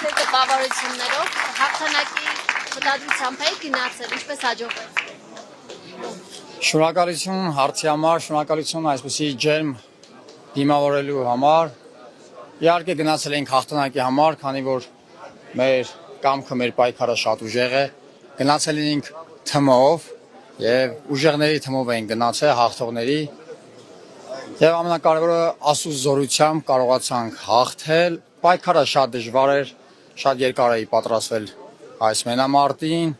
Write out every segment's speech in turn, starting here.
Ձեր տպավորություններով հաղթանակի մտադրությամբ եք գնացել, ինչպես հաջողվեց։ Շնորհակալություն հարցի համար, շնորհակալություն այսպեսի ջերմ դիմավորելու համար։ Իհարկե գնացել ենք հաղթանակի համար, քանի որ մեր կամքը, մեր պայքարը շատ ուժեղ է։ Գնացել ենք թմով եւ ուժեղների թմով ենք գնացել հաղթողների։ Եվ ամենակարևորը Աստծո զորությամբ կարողացանք հաղթել։ Պայքարը շատ դժվար էր, շատ երկար էի պատրաստվել այս մենամարտին,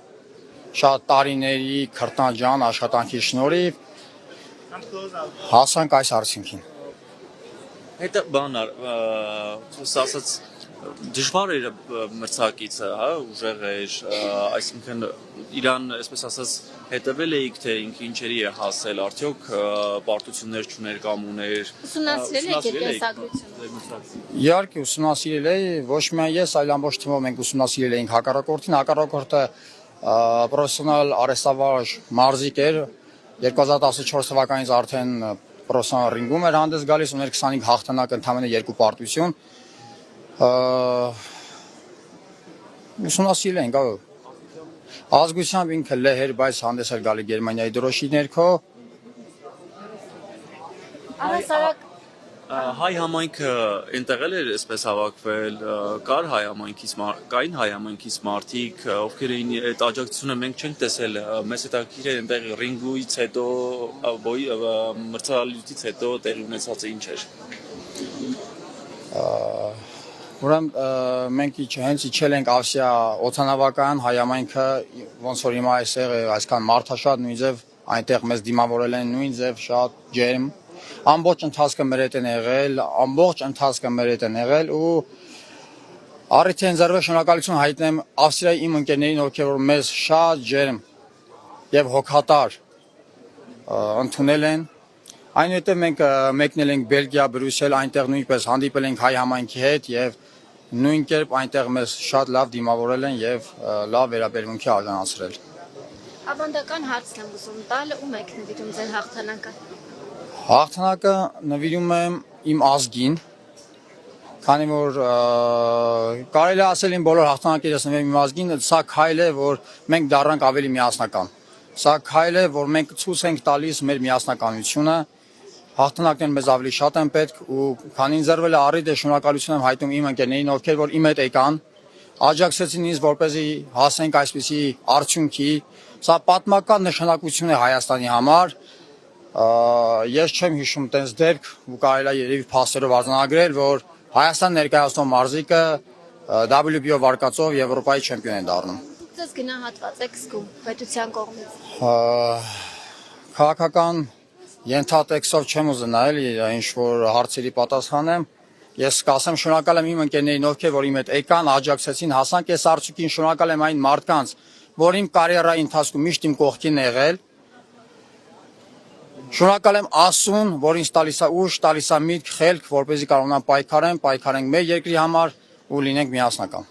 շատ տարիների քրտնաջան աշխատանքի շնորհիվ հասանք այս արդյունքին։ Հետո բանար, ասած դժվար էր մրցակիցը, հա, ուժեղ էր, այսինքն իրան, այսպես ասած, հետևել էիք, թե ինքը ինչերի է հասել, արդյոք պարտություններ չուներ կամ ուներ։ Ուսումնասիրել եք իր կենսագրությունը։ Իհարկե ուսումնասիրել էի, ոչ միայն ես, այլ ամբողջ թիմով մենք ուսումնասիրել էինք հակառակորդին, հակառակորդը պրոֆեսիոնալ արհեստավարժ մարզիկ էր, 2014 թվականից արդեն պրոֆեսիոնալ ռինգում էր հանդես գալիս, ուներ 25 հաղթանակ, ընդամենը 2 պարտություն։ Ուսումնասիրել ենք, ազգությամբ ինքը լեհ էր, բայց հանդես էր գալի Գերմանիայի դրոշի ներքո։ Առհասարակ Հայ համայնքը այնտեղ էր այսպես հավաքվել, կային հայ համայնքից մարդիկ, ովքեր էին այդ աջակցությունը մենք չենք տեսել, մեզ հետաքրքիր է այնտեղ ռինգուից հետո, մրցաշարից հետո տեղի ունեցածը ինչ էր։ Ուրեմն մենք հենց իջել ենք Ավսիա օդանավական, հայ համայնքը ոնց որ հիմա այստեղ է այսքան մարդաշատ, նույն ձև այնտեղ մեզ դիմավորել են նույն ձև շատ ջերմ։ Ամբողջ ընթացքը մեր հետ են եղել, ու առիթ են ձեռվել շնորհակալություն հայտնեմ Ավստրիայի իմ ընկերներին, ովքեր որ մեզ շատ ջերմ եւ հոգատար ընդունել են։ Այնուհետև մենք մեկնել ենք Բելգիա, Բրյուսել, այնտեղ նույնպես հանդիպել ենք հայ համայնքի հետ եւ նույն կերպ այնտեղ մեզ շատ լավ դիմավորել են եւ լավ վերաբերմունքի արժանացրել։ ավանդական հարցն եմ ուզում տալ, ում եք նվիրում ձեր հաղթանակը։ Հաղթանակը նվիրում եմ իմ ազգին, քանի որ կարելի է ասել իմ բոլոր հաղթանակներս նվիրում իմ ազգին, սա քայլ է, որ մենք դառնանք ավելի միասնական։ Սա քայլ է, որ մենք ցույց ենք տալիս մեր միասնականությունը։ Հաղթանակներն մեզ ավելի շատ են պետք ու քանի ինձ առիթ է շնորհակալություն եմ հայտնում իմ ընկերներին, ովքեր որ իմ հետ եկան, աջակցեցին ինձ, որպեսզի հասնենք այսպիսի արդյունքի։ Սա պատմական նշանակություն է Հայաստանի համար։ Ես չեմ հիշում տենց դեպք ու կարելի է երևի փաստերով արձանագրել, որ Հայաստան ներկայացնող մարզիկը WBO վարկածով Եվրոպայի չեմպիոն է դառնում։ Դուք ձեզ գնահատված եք զգում պետության կողմից։ Քաղաքական ենթատեքստով չեմ ուզենա էլի ինչ որ հարցերի պատասխանեմ։ Ես կասեմ շնորհակալ եմ իմ ընկերներին, ովքեր որ իմ հետ եկան, աջակցեցին, հասանք այս արդյունքին, շնորհակալ եմ այն մարդկանց, որ իմ կարիերայի ընթացքում միշտ իմ կողքին է եղել։ Շնորհակալ եմ Աստծուն, որ ինձ տալիս է ուժ, տալիս է միտք, խելք, որպեսզի կարողանամ պայքարենք մեր երկրի համար ու լինենք միասնական։